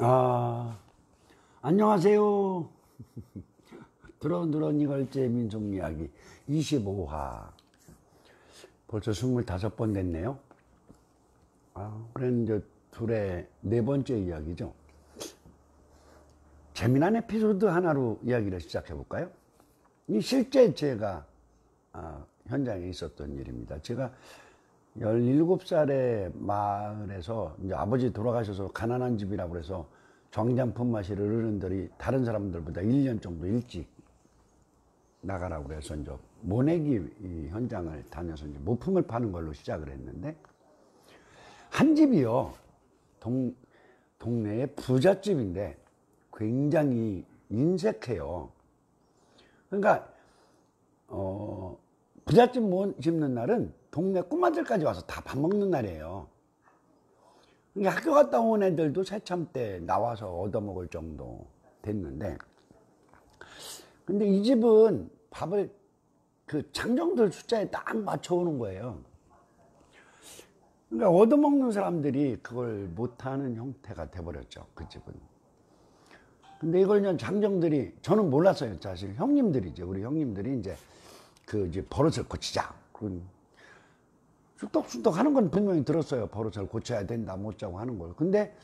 아, 안녕하세요. 드론 이걸제 민속 이야기 25화. 벌써 25번 됐네요. 그럼 이제 둘의 네 번째 이야기죠. 재미난 에피소드 하나로 이야기를 시작해 볼까요? 이 실제 제가 현장에 있었던 일입니다. 제가 17살의 마을에서 이제 아버지 돌아가셔서 가난한 집이라고 그래서 정장품 마실 어른들이 다른 사람들보다 1년 정도 일찍 나가라고 그래서 이제 모내기 현장을 다녀서 이제 모품을 파는 걸로 시작을 했는데, 한 집이요, 동네의 부잣집인데 굉장히 인색해요. 그러니까 부잣집 못 짚는 날은 동네 꼬마들까지 와서 다 밥 먹는 날이에요. 그러니까 학교 갔다 온 애들도 새참 때 나와서 얻어먹을 정도 됐는데, 근데 이 집은 밥을 그 장정들 숫자에 딱 맞춰오는 거예요. 그러니까 얻어먹는 사람들이 그걸 못하는 형태가 돼버렸죠, 그 집은. 근데 이걸 그냥 장정들이, 저는 몰랐어요, 사실. 형님들이죠. 우리 형님들이 이제 이제 버릇을 고치자. 쑥덕쑥덕 하는 건 분명히 들었어요. 버릇을 고쳐야 된다, 못 자고 하는 걸. 근데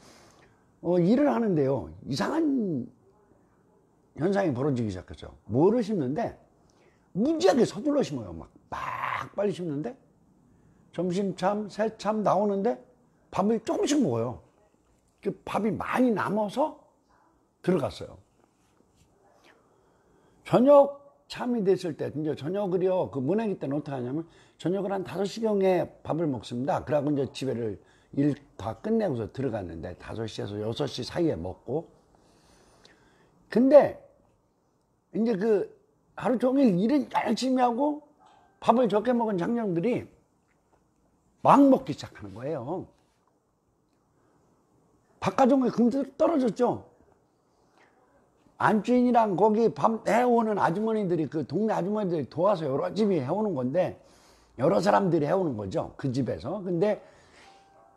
일을 하는데요, 이상한 현상이 벌어지기 시작했죠. 뭐를 심는데 무지하게 서둘러 심어요. 막 빨리 심는데 점심참, 새참 나오는데 밥을 조금씩 먹어요. 그 밥이 많이 남아서 들어갔어요. 저녁 참이 됐을 때, 이제 저녁을요, 그 모내기 때는 어떻게 하냐면, 저녁을 한 5시경에 밥을 먹습니다. 그러고 이제 집에를 일 다 끝내고서 들어갔는데, 5시에서 6시 사이에 먹고. 근데, 이제 하루 종일 일을 열심히 하고, 밥을 적게 먹은 장녀들이 막 먹기 시작하는 거예요. 밥 가져온 게 금세 떨어졌죠? 안주인이랑 거기 밥 해오는 아주머니들이, 그 동네 아주머니들이 도와서 여러 집이 해오는 건데, 여러 사람들이 해오는 거죠, 그 집에서. 근데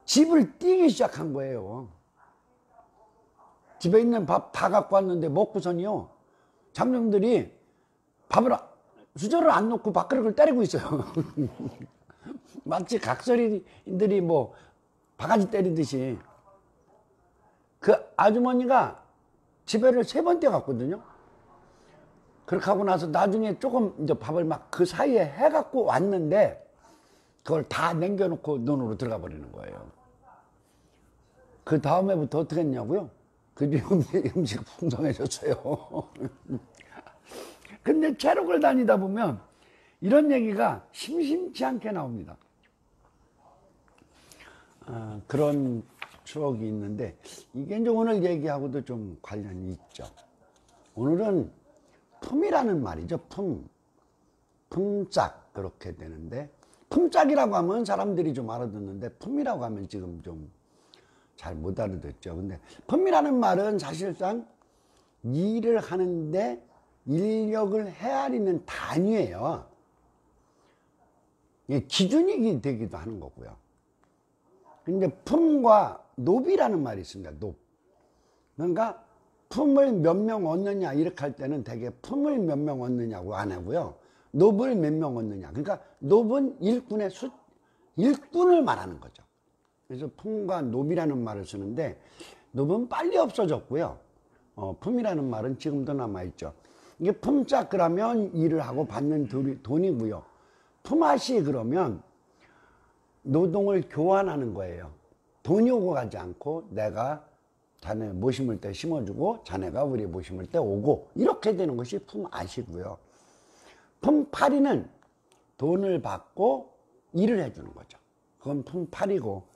집을 뛰기 시작한 거예요. 집에 있는 밥 다 갖고 왔는데 먹고선이요, 장정들이 밥을 수저를 안 놓고 밥그릇을 때리고 있어요. 마치 각설이들이 뭐 바가지 때리듯이. 그 아주머니가 집에를 3번 떼갔거든요. 그렇게 하고 나서 나중에 조금 이제 밥을 막 그 사이에 해갖고 왔는데, 그걸 다 남겨놓고 눈으로 들어가 버리는 거예요. 그 다음에부터 어떻게 했냐고요? 그 뒤에 음식 풍성해졌어요. 근데 체록을 다니다 보면 이런 얘기가 심심치 않게 나옵니다. 그런 추억이 있는데, 이게 이제 오늘 얘기하고도 좀 관련이 있죠. 오늘은 품이라는 말이죠. 품짝, 그렇게 되는데, 품짝이라고 하면 사람들이 좀 알아듣는데, 품이라고 하면 지금 좀 잘 못 알아듣죠. 근데 품이라는 말은 사실상 일을 하는데 인력을 헤아리는 단위예요. 기준이 되기도 하는 거고요. 근데 품과 노비라는 말이 있습니다. 노. 그러니까 품을 몇 명 얻느냐 이렇게 할 때는 되게 품을 몇 명 얻느냐고 안 하고요, 노를 몇 명 얻느냐. 그러니까 노는 일꾼을 말하는 거죠. 그래서 품과 노비라는 말을 쓰는데, 노는 빨리 없어졌고요, 품이라는 말은 지금도 남아있죠. 이게 품짝 그러면 일을 하고 받는 돈이고요, 품앗이 그러면 노동을 교환하는 거예요. 돈이 오고 가지 않고 내가 자네 못 심을 때 심어주고 자네가 우리 못 심을 때 오고, 이렇게 되는 것이 품앗이고요. 품팔이는 돈을 받고 일을 해주는 거죠. 그건 품팔이고.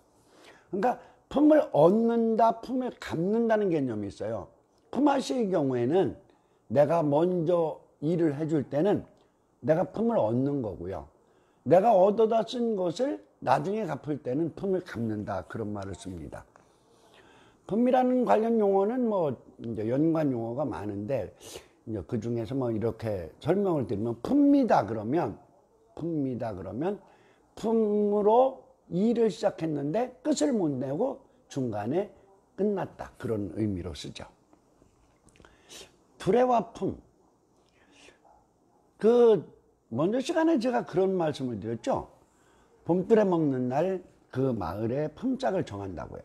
그러니까 품을 얻는다, 품을 갚는다는 개념이 있어요. 품앗이의 경우에는 내가 먼저 일을 해줄 때는 내가 품을 얻는 거고요, 내가 얻어다 쓴 것을 나중에 갚을 때는 품을 갚는다, 그런 말을 씁니다. 품이라는 관련 용어는 뭐 이제 연관 용어가 많은데, 이제 그 중에서 뭐 이렇게 설명을 드리면, 품이다 그러면 품으로 일을 시작했는데 끝을 못 내고 중간에 끝났다. 그런 의미로 쓰죠. 두레와 품. 먼저 시간에 제가 그런 말씀을 드렸죠. 봄두레 먹는 날 그 마을의 품짝을 정한다고요.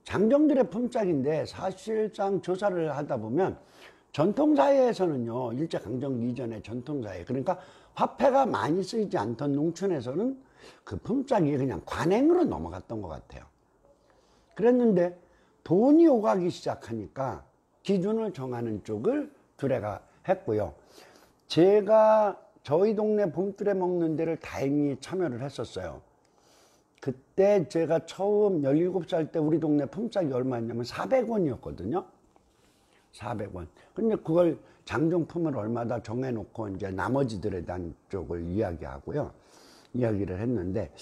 장정들의 품짝인데 사실상 조사를 하다 보면 전통사회에서는요, 일제강점기 이전의 전통사회, 그러니까 화폐가 많이 쓰이지 않던 농촌에서는 그 품짝이 그냥 관행으로 넘어갔던 것 같아요. 그랬는데 돈이 오가기 시작하니까 기준을 정하는 쪽을 두레가 했고요. 제가 저희 동네 봄두레 먹는 데를 다행히 참여를 했었어요. 그때 제가 처음 17살 때 우리 동네 품짝이 얼마였냐면 400원이었거든요. 400원. 근데 그걸 장정품을 얼마다 정해놓고 이제 나머지들에 대한 쪽을 이야기하고요. 이야기를 했는데,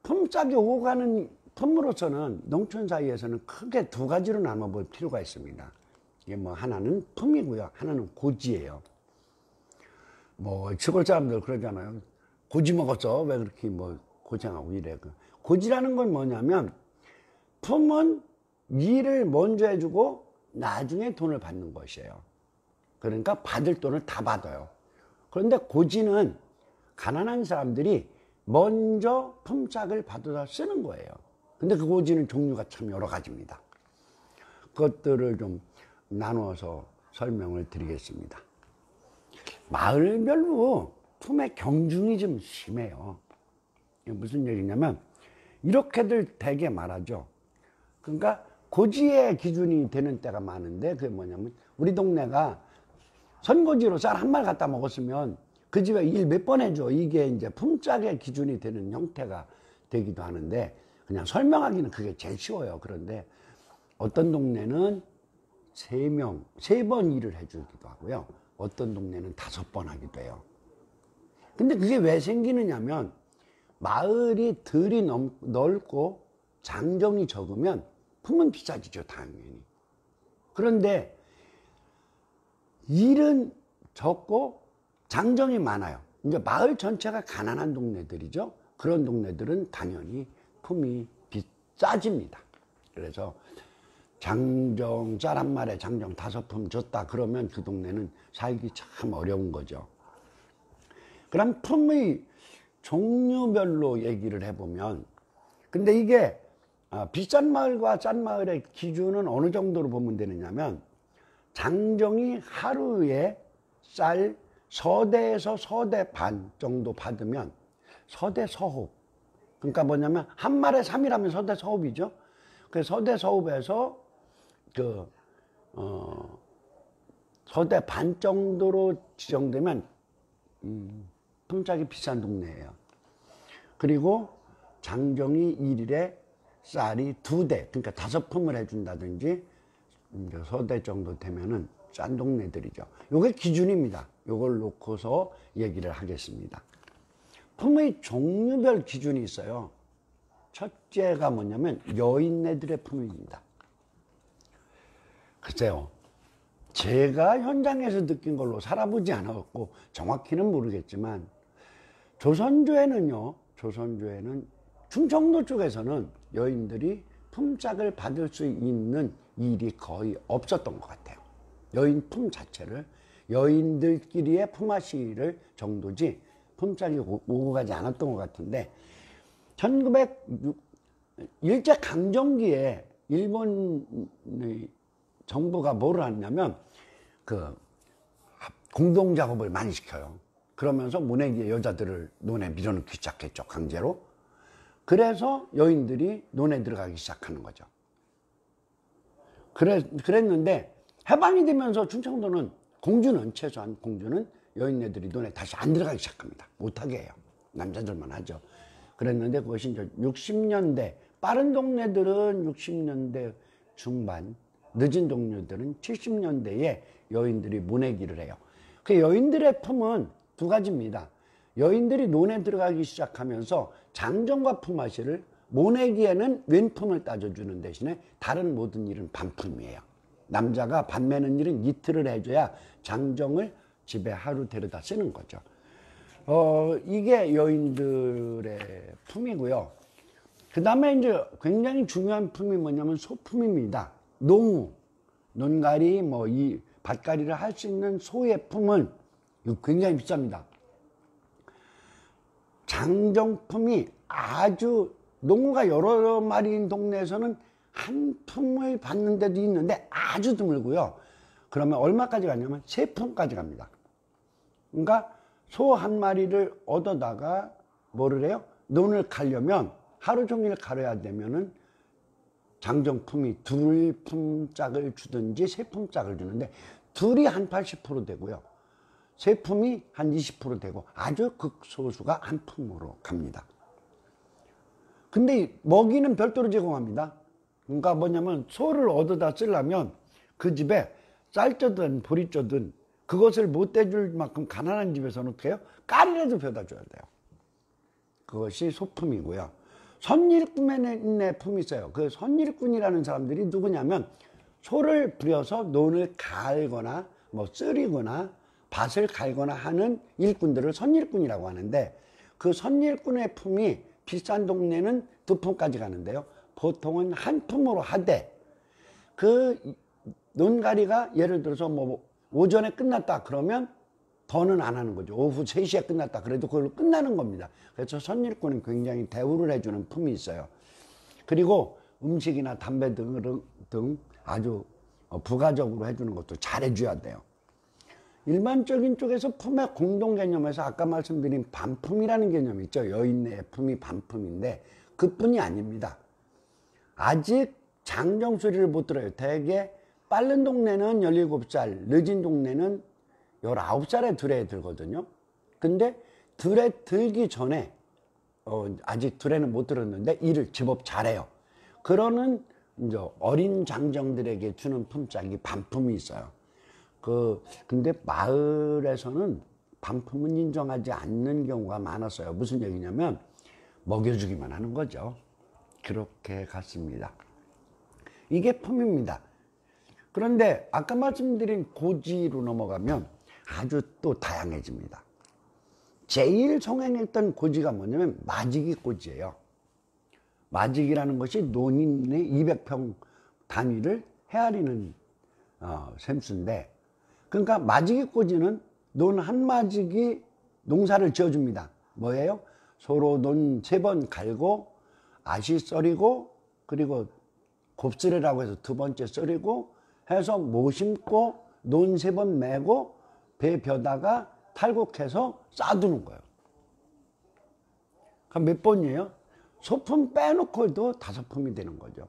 품짝이 오고 가는 품으로서는 농촌 사이에서는 크게 두 가지로 나눠볼 필요가 있습니다. 이게 하나는 품이고요. 하나는 고지예요. 시골 사람들 그러잖아요. 고지 먹었어. 왜 그렇게 고생하고 이래. 고지라는 건 뭐냐면, 품은 일을 먼저 해주고 나중에 돈을 받는 것이에요. 그러니까 받을 돈을 다 받아요. 그런데 고지는 가난한 사람들이 먼저 품짝을 받아서 쓰는 거예요. 근데 그 고지는 종류가 참 여러 가지입니다. 그것들을 좀 나누어서 설명을 드리겠습니다. 마을별로 품의 경중이 좀 심해요. 무슨 얘기냐면 이렇게들 되게 말하죠. 그러니까 고지의 기준이 되는 때가 많은데, 그게 뭐냐면 우리 동네가 선고지로 쌀 한 말 갖다 먹었으면 그 집에 일 몇 번 해줘. 이게 이제 품짝의 기준이 되는 형태가 되기도 하는데, 그냥 설명하기는 그게 제일 쉬워요. 그런데 어떤 동네는 3번 일을 해주기도 하고요. 어떤 동네는 5번 하기도 해요. 근데 그게 왜 생기느냐면 마을이 들이 넓고 장정이 적으면 품은 비싸지죠, 당연히. 그런데 일은 적고 장정이 많아요. 이제 마을 전체가 가난한 동네들이죠. 그런 동네들은 당연히 품이 비싸집니다. 그래서 장정 쌀 한 마리에 장정 5품 줬다 그러면 그 동네는 살기 참 어려운 거죠. 그럼 품의 종류별로 얘기를 해보면, 근데 이게 비싼 마을과 싼 마을의 기준은 어느 정도로 보면 되느냐면, 장정이 하루에 쌀 서대에서 서대 반 정도 받으면 서대 서홉, 그러니까 뭐냐면 한 말에 3이라면 서대 서홉이죠. 그 서대 서홉에서 서대 반 정도로 지정되면 품짝이 비싼 동네예요. 그리고 장정이 1일에 쌀이 2대, 그러니까 5품을 해준다든지 서대 정도 되면은 싼 동네들이죠. 요게 기준입니다. 요걸 놓고서 얘기를 하겠습니다. 품의 종류별 기준이 있어요. 첫째가 뭐냐면 여인네들의 품입니다. 글쎄요, 제가 현장에서 느낀 걸로 살아보지 않았고 정확히는 모르겠지만, 조선조에는 충청도 쪽에서는 여인들이 품짝을 받을 수 있는 일이 거의 없었던 것 같아요. 여인 품 자체를, 여인들끼리의 품앗이를 정도지 품짝이 오고 가지 않았던 것 같은데, 1906일제강점기에 일본 정부가 뭐를 하냐면 공동작업을 많이 시켜요. 그러면서 모내기에 여자들을 논에 밀어넣기 시작했죠, 강제로. 그래서 여인들이 논에 들어가기 시작하는 거죠. 그랬는데 해방이 되면서 충청도는 최소한 공주는 여인네들이 논에 다시 안 들어가기 시작합니다. 못하게 해요. 남자들만 하죠. 그랬는데 그것이 이제 60년대, 빠른 동네들은 60년대 중반, 늦은 동네들은 70년대에 여인들이 모내기를 해요. 그 여인들의 품은 두 가지입니다. 여인들이 논에 들어가기 시작하면서 장정과 품앗이를, 모내기에는 왼품을 따져주는 대신에 다른 모든 일은 반품이에요. 남자가 반 매는 일은 이틀을 해줘야 장정을 집에 하루 데려다 쓰는 거죠. 이게 여인들의 품이고요. 그 다음에 이제 굉장히 중요한 품이 뭐냐면 소품입니다. 농우, 논가리, 뭐 이 밭가리를 할 수 있는 소의 품은 굉장히 비쌉니다. 장정품이 아주 농우가 여러 마리인 동네에서는 한 품을 받는 데도 있는데 아주 드물고요. 그러면 얼마까지 가냐면 3품까지 갑니다. 그러니까 소 한 마리를 얻어다가 뭐를 해요? 논을 갈려면 하루 종일 갈아야 되면은 장정품이 2품짝을 주든지 3품짝을 주는데 둘이 한 80% 되고요. 3품이 한 20% 되고 아주 극소수가 한 품으로 갑니다. 근데 먹이는 별도로 제공합니다. 그러니까 뭐냐면 소를 얻어다 쓰려면 그 집에 쌀쩌든 보리쩌든 그것을 못 대줄 만큼 가난한 집에서는 어떻게 해요? ቃ리라도 벼다 줘야 돼요. 그것이 소품이고요. 선일꾼의 품이 있어요. 그 선일꾼이라는 사람들이 누구냐면 소를 부려서 논을 갈거나 뭐 쓰리거나 밭을 갈거나 하는 일꾼들을 선일꾼이라고 하는데 그 선일꾼의 품이 비싼 동네는 2품까지 가는데요. 보통은 한 품으로 하되 그 논가리가 예를 들어서 뭐 오전에 끝났다 그러면 더는 안 하는 거죠. 오후 3시에 끝났다 그래도 그걸로 끝나는 겁니다. 그래서 선일꾼은 굉장히 대우를 해주는 품이 있어요. 그리고 음식이나 담배 등 아주 부가적으로 해주는 것도 잘해줘야 돼요. 일반적인 쪽에서 품의 공동 개념에서 아까 말씀드린 반품이라는 개념이 있죠. 여인의 품이 반품인데 그뿐이 아닙니다. 아직 장정수리를 못 들어요. 대개 빠른 동네는 17살, 늦은 동네는 19살에 들에 들거든요. 근데 들에 들기 전에 아직 들에는 못 들었는데 일을 제법 잘해요. 그러는 이제 어린 장정들에게 주는 품짝이 반품이 있어요. 근데 마을에서는 반품은 인정하지 않는 경우가 많았어요. 무슨 얘기냐면 먹여주기만 하는 거죠. 그렇게 갔습니다. 이게 품입니다. 그런데 아까 말씀드린 고지로 넘어가면 아주 또 다양해집니다. 제일 성행했던 고지가 뭐냐면 마지기 고지예요. 마지기라는 것이 논인의 200평 단위를 헤아리는 셈수인데 그러니까 마지기 고지는 논 한 마지기 농사를 지어줍니다. 뭐예요? 서로 논 3번 갈고 아시 썰이고 그리고 곱슬이라고 해서 2번째 썰이고 해서 모 심고 논 3번 매고 배 벼다가 탈곡해서 쌓아두는 거예요. 그럼 몇 번이에요? 소품 빼놓고도 5품이 되는 거죠.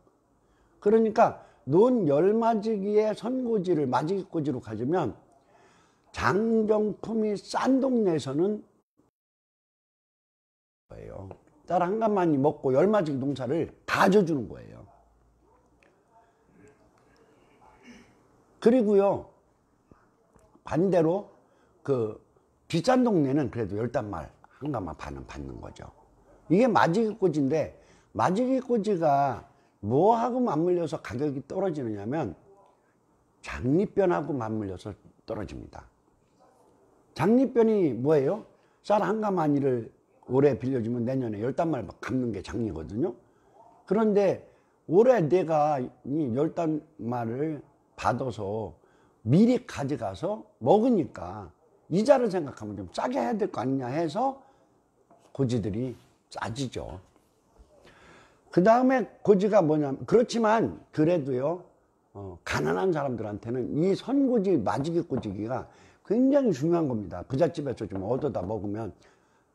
그러니까 논 10마지기의 선고지를 마지기고지로 가지면 장정품이 싼 동네에서는 거예요. 딸 한 가마니 먹고 10마지기 농사를 다 져주는 거예요. 그리고요 반대로 그 비싼 동네는 그래도 10단말 한 가마 반은 받는 거죠. 이게 마지기꼬지인데 마지기꼬지가 뭐하고 맞물려서 가격이 떨어지느냐면 장립변하고 맞물려서 떨어집니다. 장립변이 뭐예요? 쌀 한 가마니를 올해 빌려주면 내년에 10단말 갚는 게 장리거든요. 그런데 올해 내가 이 10단말을 받아서 미리 가져가서 먹으니까 이자를 생각하면 좀 싸게 해야 될 거 아니냐 해서 고지들이 싸지죠. 그 다음에 고지가 뭐냐면 그렇지만 그래도요 가난한 사람들한테는 이 선고지 마지기 고지기가 굉장히 중요한 겁니다. 부잣집에서 좀 얻어다 먹으면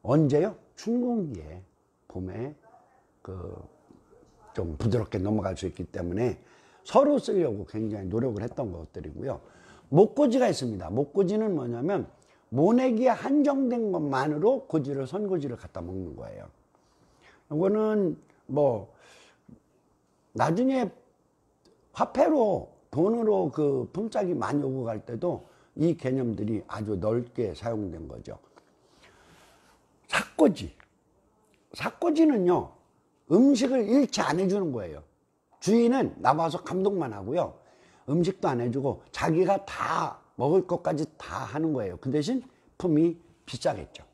언제요? 춘궁기에 봄에 좀 부드럽게 넘어갈 수 있기 때문에 서로 쓰려고 굉장히 노력을 했던 것들이고요. 목고지가 있습니다. 목고지는 뭐냐면 모내기에 한정된 것만으로 고지를 선고지를 갖다 먹는 거예요. 이거는 뭐 나중에 화폐로 돈으로 그 품짝이 많이 오고 갈 때도 이 개념들이 아주 넓게 사용된 거죠. 삭고지. 삭고지는요 음식을 일치 안 해주는 거예요. 주인은 나와서 감독만 하고요 음식도 안 해주고 자기가 다 먹을 것까지 다 하는 거예요. 그 대신 품이 비싸겠죠.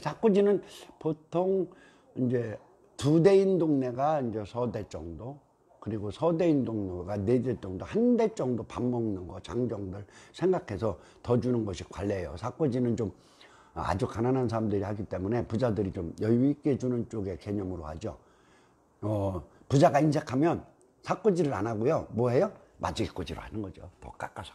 삭고지는 보통 이제 두 대인 동네가 이제 서대 정도, 그리고 서대인 동네가 네 대 정도, 한 대 정도 밥 먹는 거 장정들 생각해서 더 주는 것이 관례예요. 삭고지는 좀 아주 가난한 사람들이 하기 때문에 부자들이 좀 여유 있게 주는 쪽의 개념으로 하죠. 부자가 인색하면 삭고지를 안 하고요. 뭐 해요? 마지기꼬지로 하는 거죠. 더 깎아서.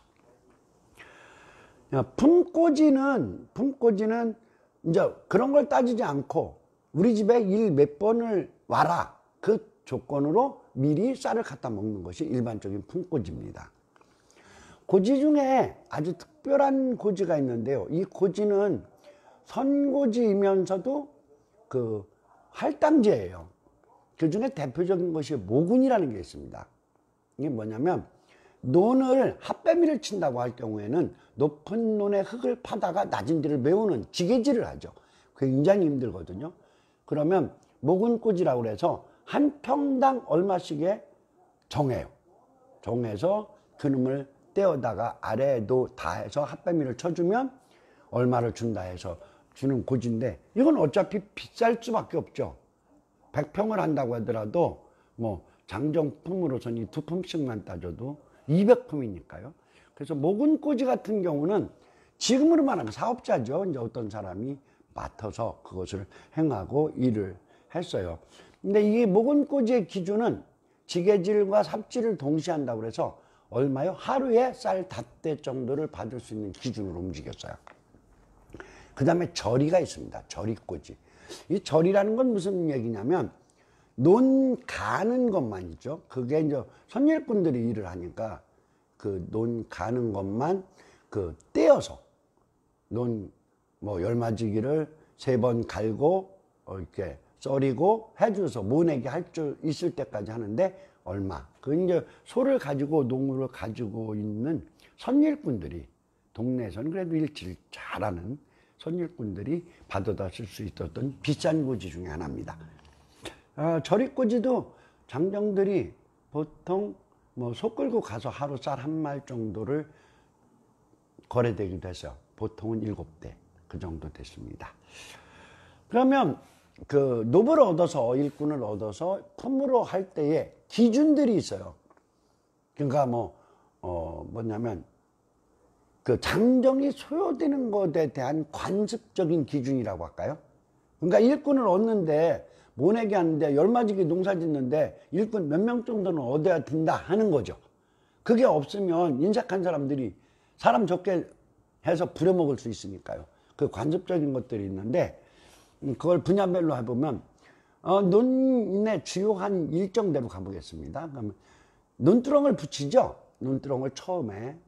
품꼬지는 이제 그런 걸 따지지 않고 우리 집에 일 몇 번을 와라. 그 조건으로 미리 쌀을 갖다 먹는 것이 일반적인 품꼬지입니다. 고지 중에 아주 특별한 고지가 있는데요. 이 고지는 선고지이면서도 그 할당제예요. 그 중에 대표적인 것이 모군이라는 게 있습니다. 이게 뭐냐면 논을 핫배미를 친다고 할 경우에는 높은 논의 흙을 파다가 낮은 데를 메우는 지게질을 하죠. 굉장히 힘들거든요. 그러면 모군꼬지라고 그래서 한 평당 얼마씩에 정해요. 정해서 그놈을 떼어다가 아래에도 다 해서 핫배미를 쳐주면 얼마를 준다 해서 주는 고지인데, 이건 어차피 비쌀 수밖에 없죠. 100평을 한다고 하더라도 뭐 장정품으로서는 이 2품씩만 따져도 200품이니까요. 그래서 모군꼬지 같은 경우는 지금으로 말하면 사업자죠. 이제 어떤 사람이 맡아서 그것을 행하고 일을 했어요. 근데 이 모군꼬지의 기준은 지게질과 삽질을 동시에 한다고 그래서 얼마요? 하루에 쌀 5대 정도를 받을 수 있는 기준으로 움직였어요. 그 다음에 절이가 있습니다. 절이꼬지. 이 절이라는 건 무슨 얘기냐면 논 가는 것만이죠. 그게 이제 선일꾼들이 일을 하니까 그 논 가는 것만 그 떼어서 논 뭐 열마지기를 3번 갈고 이렇게 썰이고 해줘서 모내기 할 줄 있을 때까지 하는데 얼마. 그 이제 소를 가지고 농으로 가지고 있는 선일꾼들이 동네에서는 그래도 일치를 잘하는 선일꾼들이 받아다 쓸 수 있었던 비싼 고지 중에 하나입니다. 절이꼬지도 장정들이 보통 뭐 소 끌고 가서 하루 쌀 한 말 정도를 거래되기도 했어요. 보통은 7대 그 정도 됐습니다. 그러면 그 노블을 얻어서 일꾼을 얻어서 품으로 할 때에 기준들이 있어요. 그러니까 뭐냐면 그 장정이 소요되는 것에 대한 관습적인 기준이라고 할까요? 그러니까 일꾼을 얻는데 모내기 하는데 열마지기 농사 짓는데 일꾼 몇 명 정도는 얻어야 된다 하는 거죠. 그게 없으면 인색한 사람들이 사람 적게 해서 부려먹을 수 있으니까요. 그 관습적인 것들이 있는데 그걸 분야별로 해보면 논의 주요한 일정대로 가보겠습니다. 그러면 논두렁을 붙이죠. 논두렁을 처음에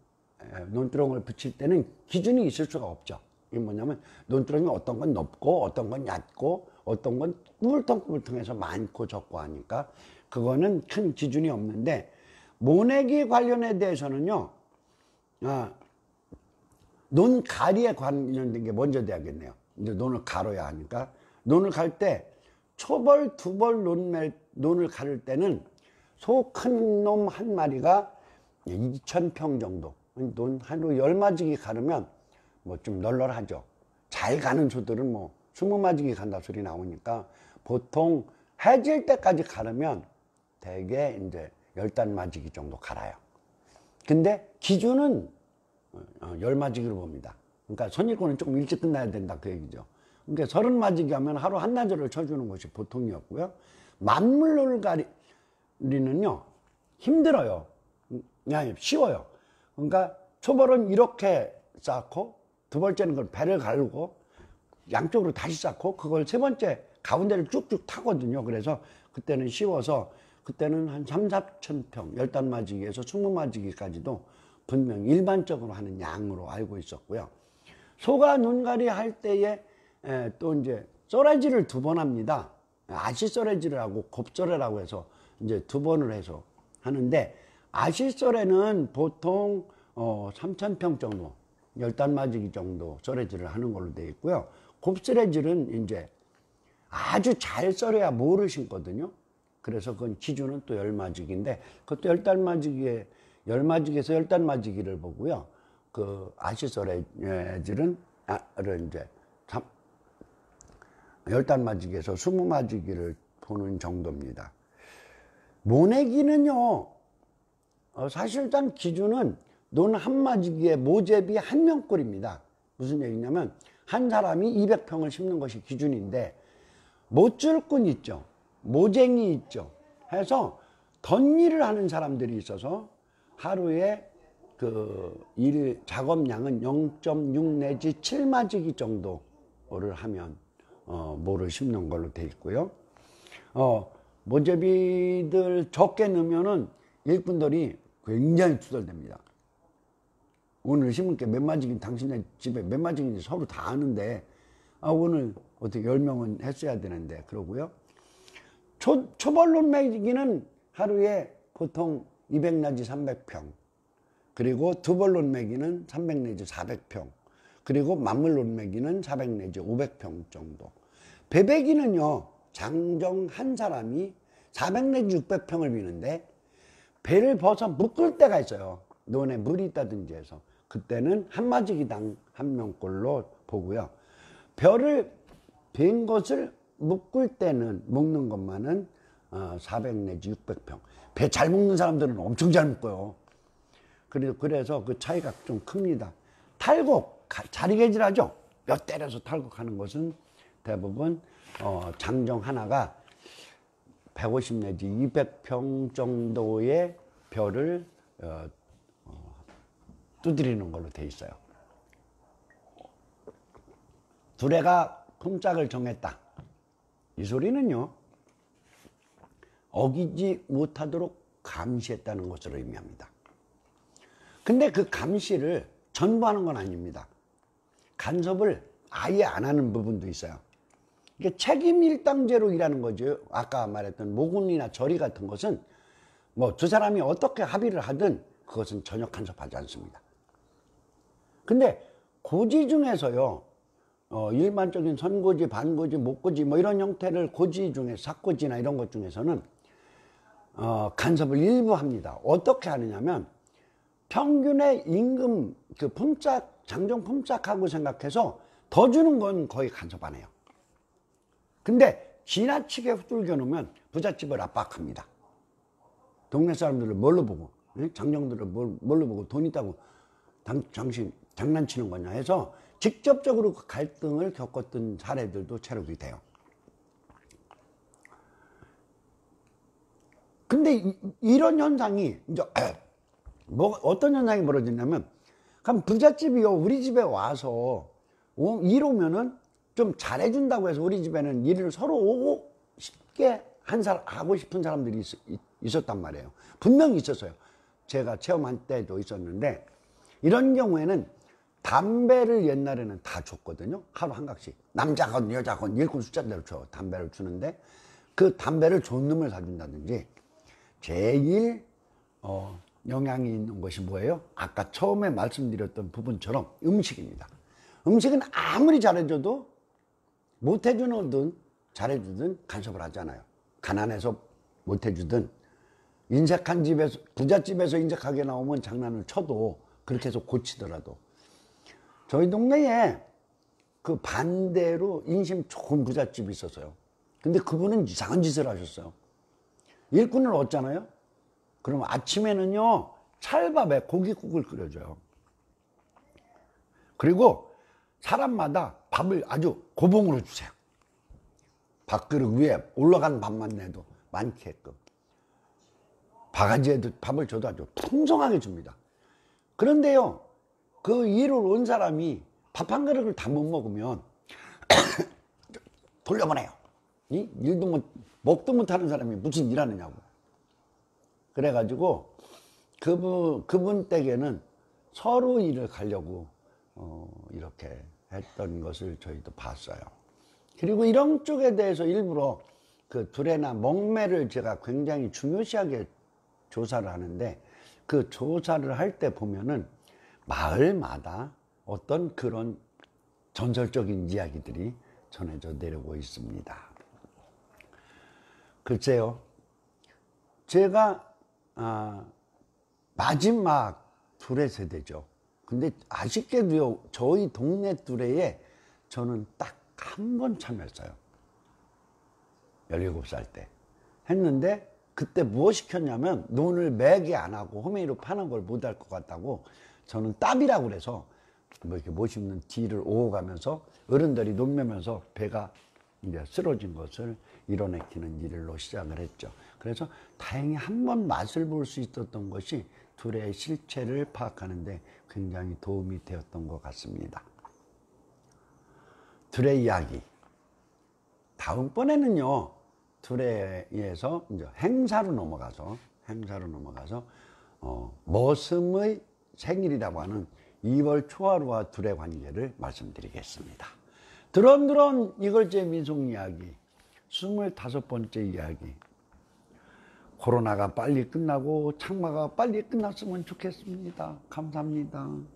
논두렁을 붙일 때는 기준이 있을 수가 없죠. 이게 뭐냐면 논두렁이 어떤 건 높고 어떤 건 얕고 어떤 건 꾸불텅꾸불텅해서 많고 적고 하니까 그거는 큰 기준이 없는데, 모내기 관련에 대해서는요, 논가리에 관련된 게 먼저 돼야겠네요. 이제 논을 가려야 하니까 논을 갈 때 초벌, 두벌 논을 가를 때는 소 큰 놈 한 마리가 2,000평 정도, 논 하루 10마지기 가르면 뭐 좀 널널하죠. 잘 가는 소들은 뭐 20마지기 간다 소리 나오니까 보통 해질 때까지 가르면 대개 이제 10단마지기 정도 갈아요. 근데 기준은 10마지기로 봅니다. 그러니까 선일권은 조금 일찍 끝나야 된다 그 얘기죠. 그러니까 30마지기 하면 하루 한나절을 쳐주는 것이 보통이었고요. 만물놀가리는요 힘들어요. 그냥 쉬워요. 그러니까 초벌은 이렇게 쌓고 두 번째는 그걸 배를 갈고 양쪽으로 다시 쌓고 그걸 세 번째 가운데를 쭉쭉 타거든요. 그래서 그때는 쉬워서 그때는 한 3, 4천 평 10단마지기에서 20마지기까지도 분명 일반적으로 하는 양으로 알고 있었고요. 소가 논가리 할 때에 또 이제 썰애질을 2번 합니다. 아시썰애질을 하고 곱썰애라고 해서 이제 2번을 해서 하는데, 아시썰애는 보통 3,000평 정도 10단마지기 정도 썰애질을 하는 걸로 되어 있고요. 곱썰애질은 이제 아주 잘 썰어야 모를 심거든요. 그래서 그건 기준은 또 10마지기인데 그것도 10단마지기에 10마지기에서 10단마지기를 보고요. 그 아시썰애질은 이제 10단마지기에서 20마지기를 보는 정도입니다. 모내기는요, 사실상 기준은 논 한마지기에 모제비 한 명꼴입니다. 무슨 얘기냐면 한 사람이 200평을 심는 것이 기준인데, 못줄꾼 있죠, 모쟁이 있죠 해서 덧일을 하는 사람들이 있어서 하루에 그 일 작업량은 0.6 내지 7마지기 정도를 하면 모를 심는 걸로 돼 있고요. 모제비들 적게 넣으면은 일꾼들이 굉장히 투덜댑니다. 오늘 심은 게 몇 마지기, 당신네 집에 몇 마지기인지 서로 다 아는데, 오늘 어떻게 10명은 했어야 되는데, 그러고요. 초벌론매기는 하루에 보통 200 내지 300평, 그리고 두벌론매기는 300 내지 400평, 그리고 만물론매기는 400 내지 500평 정도. 배배기는요, 장정 한 사람이 400 내지 600평을 비는데, 배를 벗어 묶을 때가 있어요. 논에 물이 있다든지 해서. 그때는 한 마지기당 한 명꼴로 보고요. 벼를 벤 것을 묶을 때는, 묶는 것만은 400 내지 600평. 배 잘 묶는 사람들은 엄청 잘 묶어요. 그래서 그 차이가 좀 큽니다. 탈곡, 자리개질하죠? 몇 때려서 탈곡하는 것은 대부분 장정 하나가 150 내지 200평 정도의 벼를 두드리는 걸로 돼 있어요. 두레가 품짝을 정했다. 이 소리는요, 어기지 못하도록 감시했다는 것으로 의미합니다. 근데 그 감시를 전부 하는 건 아닙니다. 간섭을 아예 안 하는 부분도 있어요. 이게 책임일당제로 일하는 거죠. 아까 말했던 모군이나 절이 같은 것은 뭐 두 사람이 어떻게 합의를 하든 그것은 전혀 간섭하지 않습니다. 근데 고지 중에서요, 일반적인 선고지, 반고지, 목고지 뭐 이런 형태를 고지 중에 삭고지나 이런 것 중에서는 간섭을 일부 합니다. 어떻게 하느냐면 평균의 임금 그 품짝, 장정 품짝하고 생각해서 더 주는 건 거의 간섭 안 해요. 근데 지나치게 후들겨 놓으면 부잣집을 압박합니다. 동네 사람들을 뭘로 보고, 장정들을 뭘로 보고 돈 있다고 당신 장난치는 거냐 해서 직접적으로 갈등을 겪었던 사례들도 체록이 돼요. 근데 이런 현상이 이제 어떤 현상이 벌어지냐면, 그럼 부잣집이요, 우리 집에 와서 일 오면은 좀 잘해준다고 해서 우리 집에는 일을 서로 오고 쉽게 하고 싶은 사람들이 있었단 말이에요. 분명히 있었어요. 제가 체험한 때도 있었는데, 이런 경우에는 담배를 옛날에는 다 줬거든요. 하루 한 각씩. 남자건 여자건 일꾼 숫자대로 담배를 주는데, 그 담배를 좋은 놈을 사준다든지. 제일 영향이 있는 것이 뭐예요? 아까 처음에 말씀드렸던 부분처럼 음식입니다. 음식은 아무리 잘해줘도 못해주든 잘해주든 간섭을 하잖아요. 가난해서 못해주든, 인색한 집에서, 부잣집에서 인색하게 나오면 장난을 쳐도 그렇게 해서 고치더라도. 저희 동네에 그 반대로 인심 좋은 부잣집이 있었어요. 근데 그분은 이상한 짓을 하셨어요. 일꾼을 얻잖아요. 그럼 아침에는요, 찰밥에 고깃국을 끓여줘요. 그리고 사람마다 밥을 아주 고봉으로 주세요. 밥그릇 위에 올라간 밥만 내도 많게끔. 바가지에도 밥을 줘도 아주 풍성하게 줍니다. 그런데요, 그 일을 온 사람이 밥 한 그릇을 다 못 먹으면 돌려보내요. 일도 먹도 못하는 사람이 무슨 일하느냐고. 그래가지고 그분 댁에는 서로 일을 가려고 이렇게 했던 것을 저희도 봤어요. 그리고 이런 쪽에 대해서 일부러 그 두레나 먹매를 제가 굉장히 중요시하게 조사를 하는데, 그 조사를 할 때 보면은 마을마다 어떤 그런 전설적인 이야기들이 전해져 내려오고 있습니다. 글쎄요, 제가 마지막 두레 세대죠. 근데 아쉽게도요, 저희 동네 두레에 저는 딱 한 번 참여했어요. 17살 때. 했는데 그때 뭐 시켰냐면 눈을 매개 안 하고 호미로 파는 걸 못 할 것 같다고 저는 따비라고 그래서 뭐 이렇게 못 씹는 뒤를 오가면서 어른들이 놀면서 배가 이제 쓰러진 것을 이뤄내키는 일로 시작을 했죠. 그래서 다행히 한 번 맛을 볼 수 있었던 것이 둘의 실체를 파악하는데 굉장히 도움이 되었던 것 같습니다. 둘의 이야기. 다음번에는요, 둘에서 이제 행사로 넘어가서 머슴의 생일이라고 하는 2월 초하루와 둘의 관계를 말씀드리겠습니다. 드런드런 이글제 민속 이야기 25번째 이야기. 코로나가 빨리 끝나고 장마가 빨리 끝났으면 좋겠습니다. 감사합니다.